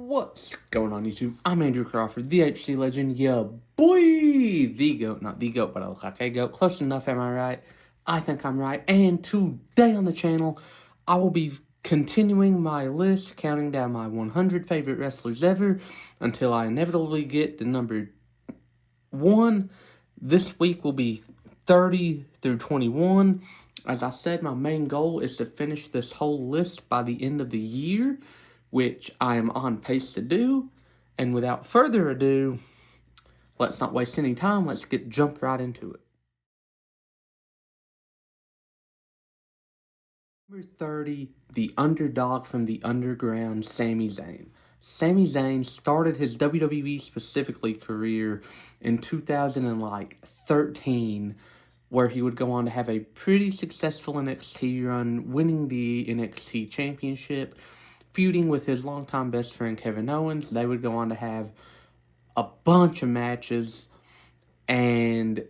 What's going on, YouTube? I'm Andrew Crawford, the HC Legend, yeah, boy! The GOAT, not the GOAT, but I look like a GOAT. Close enough, am I right? I think I'm right. And today on the channel, I will be continuing my list, counting down my 100 favorite wrestlers ever, until I inevitably get to number 1. This week will be 30 through 21. As I said, my main goal is to finish this whole list by the end of the year, which I am on pace to do. And without further ado, let's not waste any time. Let's jump right into it. Number 30, the underdog from the underground, Sami Zayn. Sami Zayn started his WWE specifically career in 2013, where he would go on to have a pretty successful NXT run, winning the NXT Championship, feuding with his longtime best friend Kevin Owens. They would go on to have a bunch of matches, and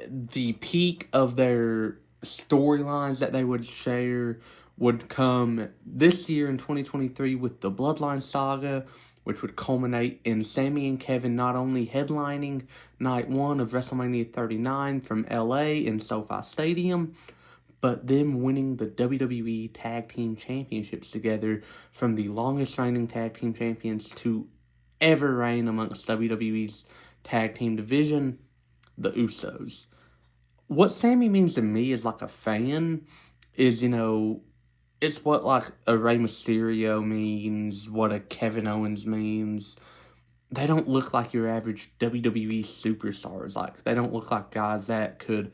the peak of their storylines that they would share would come this year in 2023 with the Bloodline Saga, which would culminate in Sami and Kevin not only headlining Night 1 of WrestleMania 39 from LA in SoFi Stadium, but them winning the WWE Tag Team Championships together, from the longest reigning Tag Team Champions to ever reign amongst WWE's Tag Team division, the Usos. What Sami means to me as like a fan is, it's what like a Rey Mysterio means, what a Kevin Owens means. They don't look like your average WWE superstars. Like, they don't look like guys that could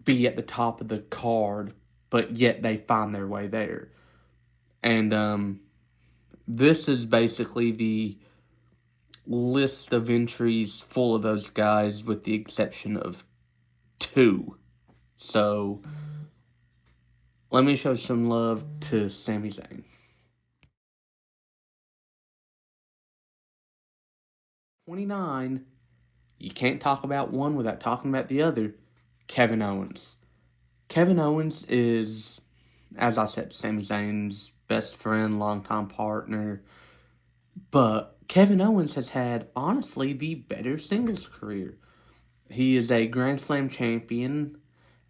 be at the top of the card, but yet they find their way there. And this is basically the list of entries full of those guys, with the exception of 2. So let me show some love to Sami Zayn. 29, you can't talk about one without talking about the other, Kevin Owens. Kevin Owens is, as I said, Sami Zayn's best friend, longtime partner, but Kevin Owens has had, honestly, the better singles career. He is a Grand Slam champion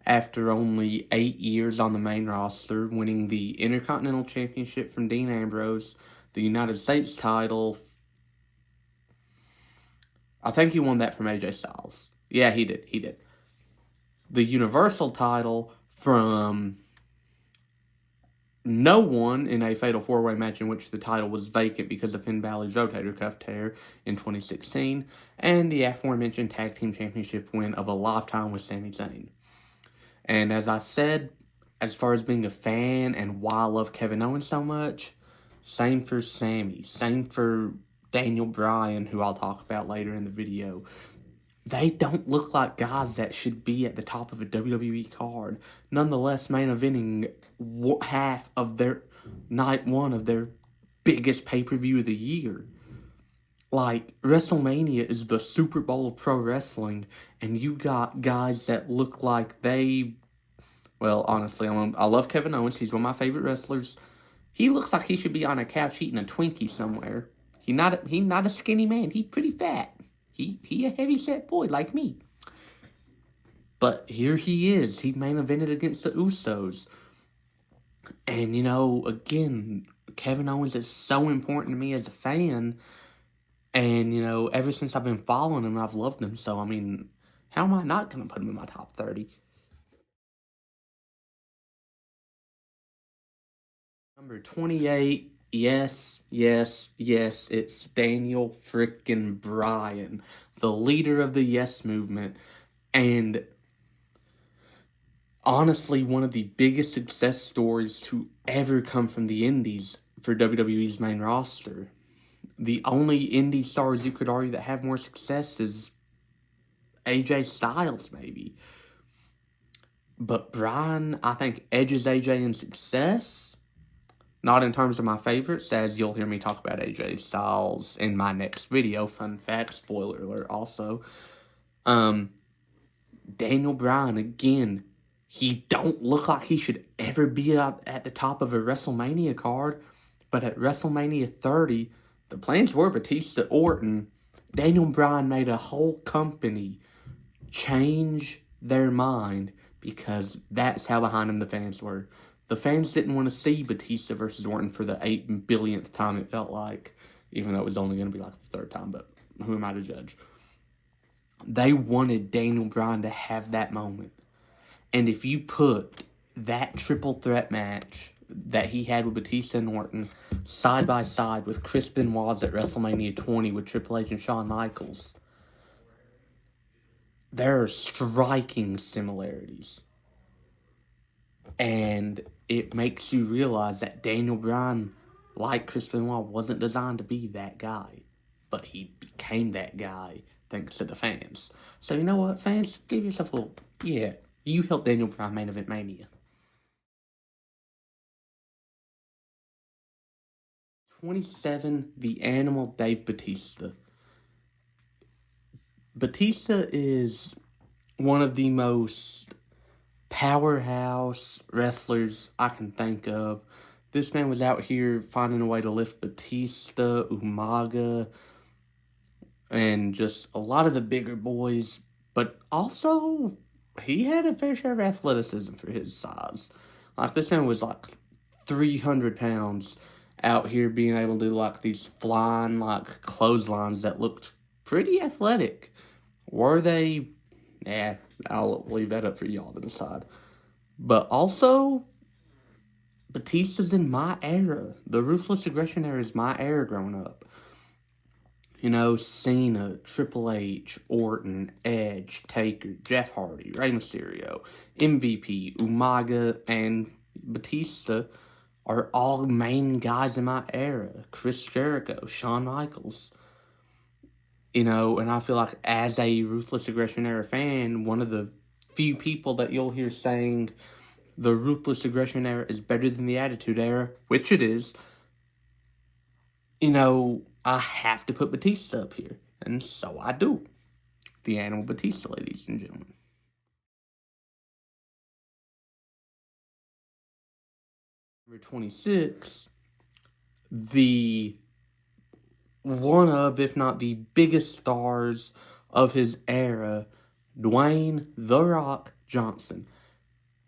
after only 8 years on the main roster, winning the Intercontinental Championship from Dean Ambrose, the United States title. I think he won that from AJ Styles. Yeah, he did. The Universal title from no one in a Fatal 4-Way match in which the title was vacant because of Finn Balor's rotator cuff tear in 2016, and the aforementioned Tag Team Championship win of a lifetime with Sami Zayn. And as I said, as far as being a fan and why I love Kevin Owens so much, same for Sami, same for Daniel Bryan, who I'll talk about later in the video. They don't look like guys that should be at the top of a WWE card. Nonetheless, main eventing half of their Night 1 of their biggest pay-per-view of the year. Like, WrestleMania is the Super Bowl of pro wrestling, and you got guys that look like they... Well, honestly, I love Kevin Owens. He's one of my favorite wrestlers. He looks like he should be on a couch eating a Twinkie somewhere. He's not a skinny man. He's pretty fat. He a heavy-set boy like me. But here he is. He main evented against the Usos. And, again, Kevin Owens is so important to me as a fan. And, ever since I've been following him, I've loved him. So, how am I not going to put him in my top 30? Number 28. Yes, it's Daniel frickin' Bryan, the leader of the Yes Movement, and honestly one of the biggest success stories to ever come from the Indies for WWE's main roster. The only indie stars you could argue that have more success is AJ Styles, maybe. But Bryan, I think, edges AJ in success. Not in terms of my favorites, as you'll hear me talk about AJ Styles in my next video. Fun fact, spoiler alert also. Daniel Bryan, again, he don't look like he should ever be at the top of a WrestleMania card, But at WrestleMania 30, the plans were Batista Orton. Daniel Bryan made a whole company change their mind because that's how behind him the fans were. The fans didn't want to see Batista versus Orton for the 8 billionth time, it felt like. Even though it was only going to be like the third time, but who am I to judge? They wanted Daniel Bryan to have that moment. And if you put that triple threat match that he had with Batista and Orton side by side with Chris Benoit's at WrestleMania 20 with Triple H and Shawn Michaels, there are striking similarities. And it makes you realize that Daniel Bryan, like Chris Benoit, wasn't designed to be that guy. But he became that guy thanks to the fans. So you know what, fans? Give yourself a little... Yeah, you helped Daniel Bryan main event Mania. 27, the Animal Dave Batista. Batista is one of the most powerhouse wrestlers I can think of. This man was out here finding a way to lift Batista, Umaga, and just a lot of the bigger boys. But also, he had a fair share of athleticism for his size. Like, this man was like 300 pounds out here being able to do like these flying like clotheslines that looked pretty athletic. Were they? Yeah, I'll leave that up for y'all to decide. But also, Batista's in my era. The Ruthless Aggression era is my era growing up. You know, Cena, Triple H, Orton, Edge, Taker, Jeff Hardy, Rey Mysterio, MVP, Umaga, and Batista are all main guys in my era. Chris Jericho, Shawn Michaels. You know, and I feel like as a Ruthless Aggression era fan, one of the few people that you'll hear saying the Ruthless Aggression era is better than the Attitude era, which it is, you know, I have to put Batista up here. And so I do. The Animal Batista, ladies and gentlemen. Number 26, the one of, if not the biggest stars of his era, Dwayne "The Rock" Johnson.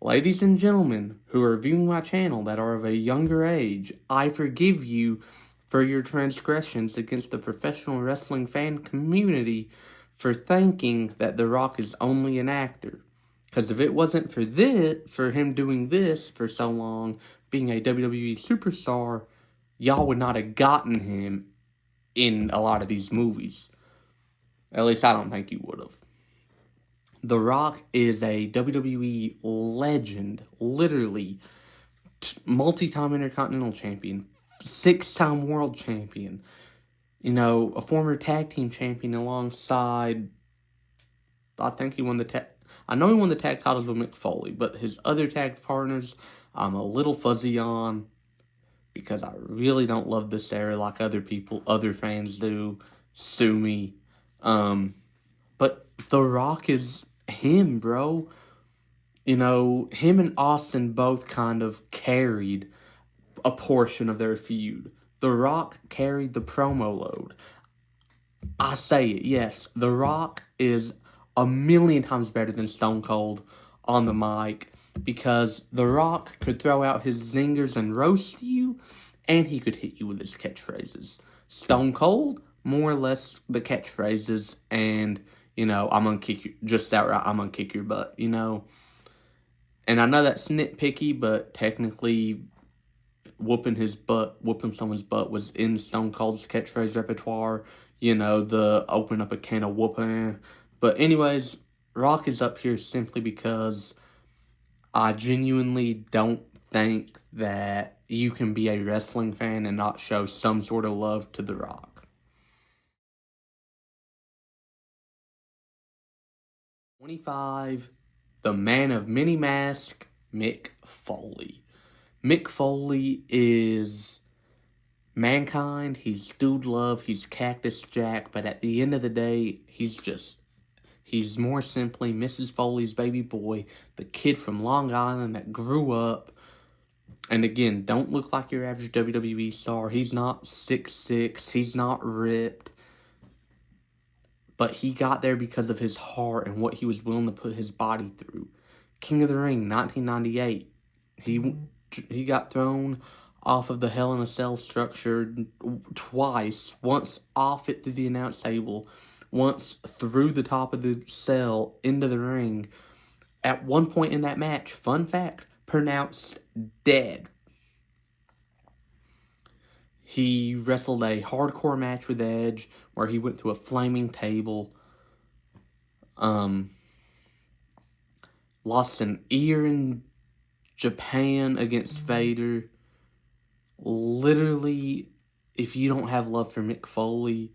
Ladies and gentlemen who are viewing my channel that are of a younger age, I forgive you for your transgressions against the professional wrestling fan community for thinking that The Rock is only an actor. Because if it wasn't for him doing this for so long, being a WWE superstar, y'all would not have gotten him in a lot of these movies. At least I don't think you would have. The Rock is a WWE legend, literally multi-time Intercontinental Champion, 6-time World Champion, you know, a former Tag Team Champion alongside, I think he won I know he won the tag titles with Mick Foley, but his other tag partners, I'm a little fuzzy on, because I really don't love this era like other fans do. Sue me. But The Rock is him, bro. You know, him and Austin both kind of carried a portion of their feud. The Rock carried the promo load. I say it, yes. The Rock is a million times better than Stone Cold on the mic, because The Rock could throw out his zingers and roast you, and he could hit you with his catchphrases. Stone Cold, more or less the catchphrases, and, you know, I'm gonna kick you, just outright, I'm gonna kick your butt, you know. And I know that's nitpicky, but technically, whooping someone's butt was in Stone Cold's catchphrase repertoire. You know, the open up a can of whooping. But anyways, Rock is up here simply because I genuinely don't think that you can be a wrestling fan and not show some sort of love to The Rock. 25, the man of many masks, Mick Foley. Mick Foley is Mankind, he's Dude Love, he's Cactus Jack, but at the end of the day, he's more simply Mrs. Foley's baby boy, the kid from Long Island that grew up And again, don't look like your average WWE star. He's not 6'6", he's not ripped. But he got there because of his heart and what he was willing to put his body through. King of the Ring, 1998. He got thrown off of the Hell in a Cell structure twice. Once off it through the announce table. Once through the top of the cell into the ring. At one point in that match, fun fact, pronounced dead. He wrestled a hardcore match with Edge where he went through a flaming table. Lost an ear in Japan against Vader. Literally, if you don't have love for Mick Foley,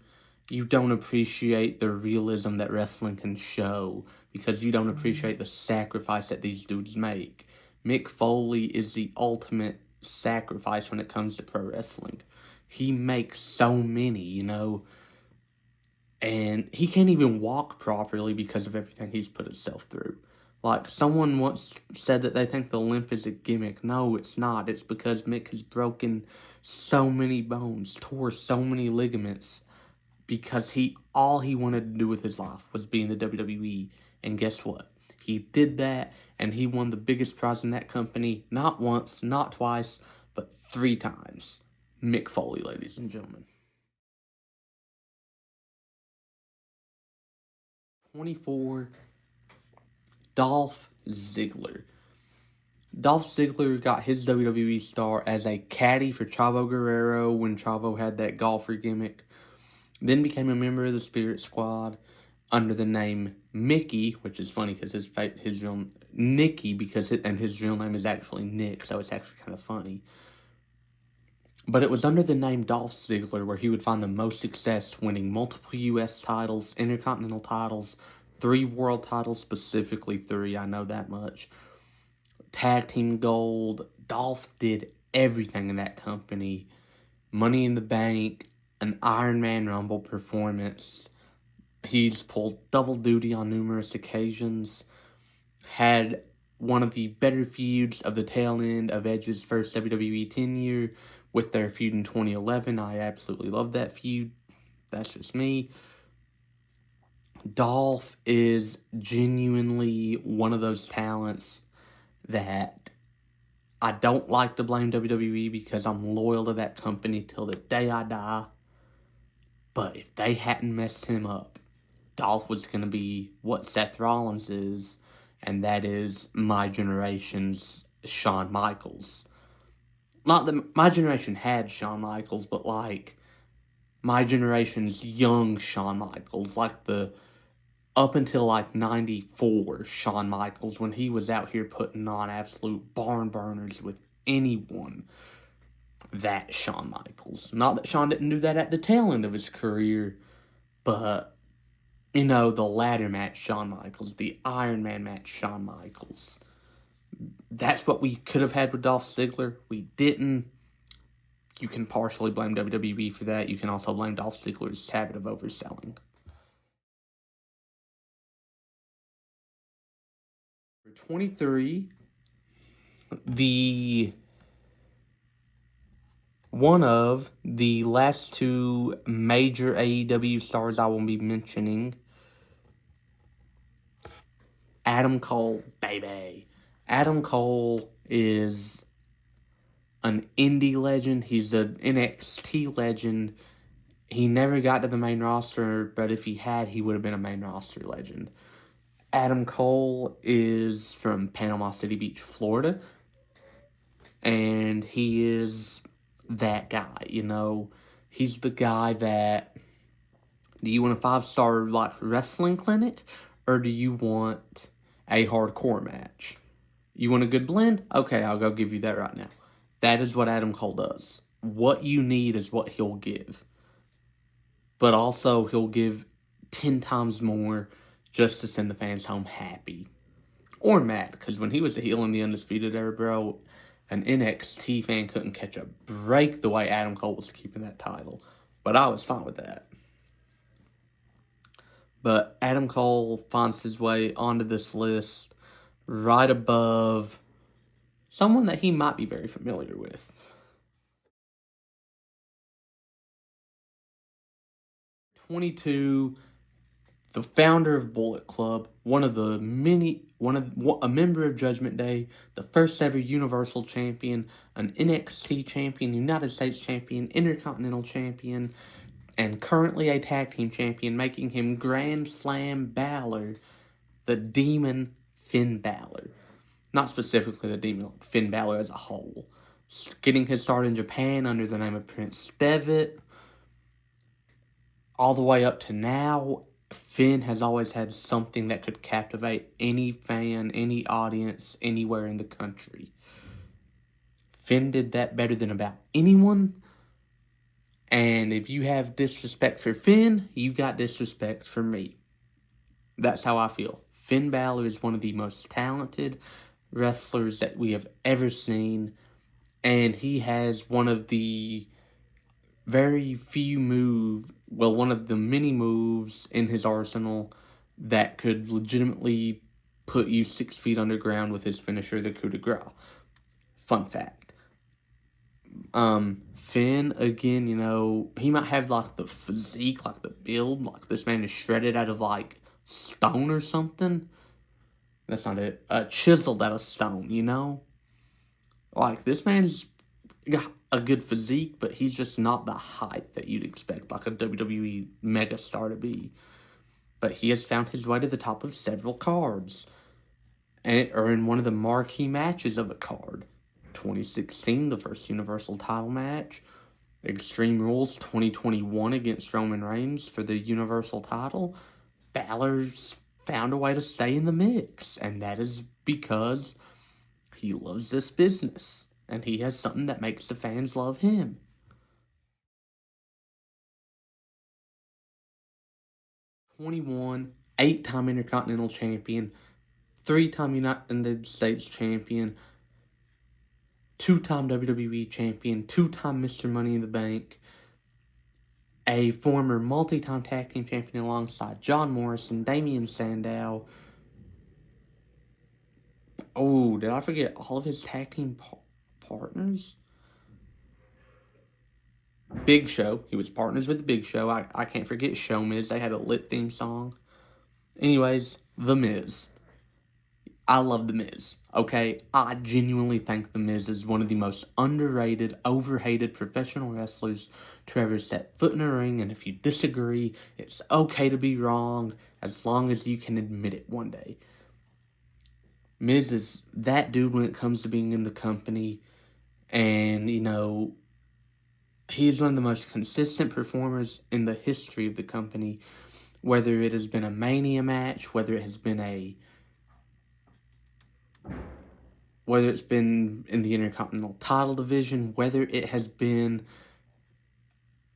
you don't appreciate the realism that wrestling can show, because you don't appreciate the sacrifice that these dudes make. Mick Foley is the ultimate sacrifice when it comes to pro wrestling. He makes so many, you know, and he can't even walk properly because of everything he's put himself through. Like, someone once said that they think the limp is a gimmick. No, it's not. It's because Mick has broken so many bones, tore so many ligaments, because all he wanted to do with his life was be in the WWE. And guess what? He did that, and he won the biggest prize in that company, not once, not twice, but 3 times. Mick Foley, ladies and gentlemen. 24, Dolph Ziggler. Dolph Ziggler got his WWE star as a caddy for Chavo Guerrero when Chavo had that golfer gimmick. Then became a member of the Spirit Squad under the name Mickey, which is funny because his real Nicky, his real name is actually Nick, so it's actually kind of funny. But it was under the name Dolph Ziggler where he would find the most success, winning multiple U.S. titles, Intercontinental titles, 3 world titles, specifically 3, I know that much. Tag Team Gold. Dolph did everything in that company. Money in the Bank, an Iron Man Rumble performance. He's pulled double duty on numerous occasions. Had one of the better feuds of the tail end of Edge's first WWE tenure with their feud in 2011. I absolutely love that feud. That's just me. Dolph is genuinely one of those talents that I don't like to blame WWE because I'm loyal to that company till the day I die. But if they hadn't messed him up, Dolph was going to be what Seth Rollins is, and that is my generation's Shawn Michaels. Not that my generation had Shawn Michaels, but like my generation's young Shawn Michaels, like the up until like 94 Shawn Michaels, when he was out here putting on absolute barn burners with anyone. That Shawn Michaels. Not that Shawn didn't do that at the tail end of his career, but, you know, the ladder match Shawn Michaels, the Iron Man match Shawn Michaels. That's what we could have had with Dolph Ziggler. We didn't. You can partially blame WWE for that. You can also blame Dolph Ziggler's habit of overselling. For 23, one of the last 2 major AEW stars I will be mentioning, Adam Cole, baby. Adam Cole is an indie legend. He's an NXT legend. He never got to the main roster, but if he had, he would have been a main roster legend. Adam Cole is from Panama City Beach, Florida. And he is that guy, you know. He's the guy that, do you want a 5-star like wrestling clinic, or do you want a hardcore match? You want a good blend? Okay, I'll go give you that right now. That is what Adam Cole does. What you need is what he'll give. But also, he'll give 10 times more just to send the fans home happy. Or mad, because when he was a heel in the Undisputed Era, bro, an NXT fan couldn't catch a break the way Adam Cole was keeping that title. But I was fine with that. But Adam Cole finds his way onto this list right above someone that he might be very familiar with. 22, the founder of Bullet Club, a member of Judgment Day, the first ever Universal Champion, an NXT Champion, United States Champion, Intercontinental Champion, and currently a Tag Team Champion, making him Grand Slam Balor, the Demon Finn Balor. Not specifically the Demon, Finn Balor as a whole. Getting his start in Japan under the name of Prince Devitt, all the way up to now, Finn has always had something that could captivate any fan, any audience, anywhere in the country. Finn did that better than about anyone. And if you have disrespect for Finn, you got disrespect for me. That's how I feel. Finn Balor is one of the most talented wrestlers that we have ever seen. And he has one of the very few one of the many moves in his arsenal that could legitimately put you 6 feet underground with his finisher, the coup de grace. Fun fact. Finn, again, he might have, like, the physique, like, the build, like, this man is shredded out of, like, stone or something. That's not it. Chiseled out of stone, Like, this man's got a good physique, but he's just not the height that you'd expect, like, a WWE megastar to be. But he has found his way to the top of several cards, or in one of the marquee matches of a card. 2016, the first Universal title match. Extreme Rules 2021 against Roman Reigns for the Universal title. Balor's found a way to stay in the mix, and that is because he loves this business, and he has something that makes the fans love him. '21, 8-time Intercontinental Champion, 3-time United States Champion, 2-time WWE Champion, 2-time Mr. Money in the Bank, a former multi-time Tag Team Champion alongside John Morrison, Damian Sandow. Oh, did I forget all of his Tag Team partners? Big Show. He was partners with the Big Show. I can't forget Show Miz. They had a lit theme song. Anyways, The Miz. I love The Miz, okay? I genuinely think The Miz is one of the most underrated, overhated professional wrestlers to ever set foot in a ring, and if you disagree, it's okay to be wrong, as long as you can admit it one day. Miz is that dude when it comes to being in the company, and, he is one of the most consistent performers in the history of the company, whether it has been a Mania match, whether it's been in the Intercontinental title division, whether it has been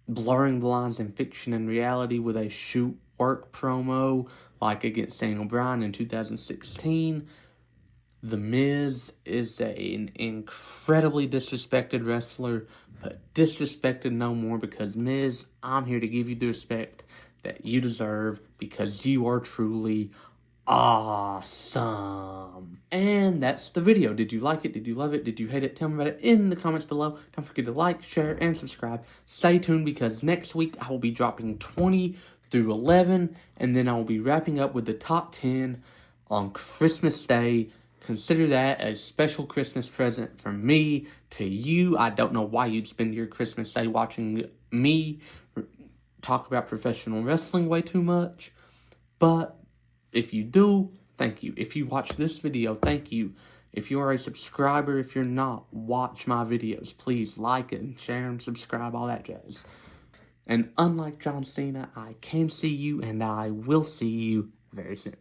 blurring the lines in fiction and reality with a shoot work promo, like against Daniel Bryan in 2016. The Miz is an incredibly disrespected wrestler, but disrespected no more because, Miz, I'm here to give you the respect that you deserve because you are truly awesome. And that's the video. Did you like it? Did you love it? Did you hate it? Tell me about it in the comments below. Don't forget to like, share, and subscribe. Stay tuned because next week I will be dropping 20 through 11, and then I will be wrapping up with the top 10 on Christmas Day. Consider that a special Christmas present from me to you. I don't know why you'd spend your Christmas Day watching me talk about professional wrestling way too much, but if you do, thank you. If you watch this video, thank you. If you are a subscriber, if you're not, watch my videos. Please like and share and subscribe, all that jazz. And unlike John Cena, I can see you and I will see you very soon.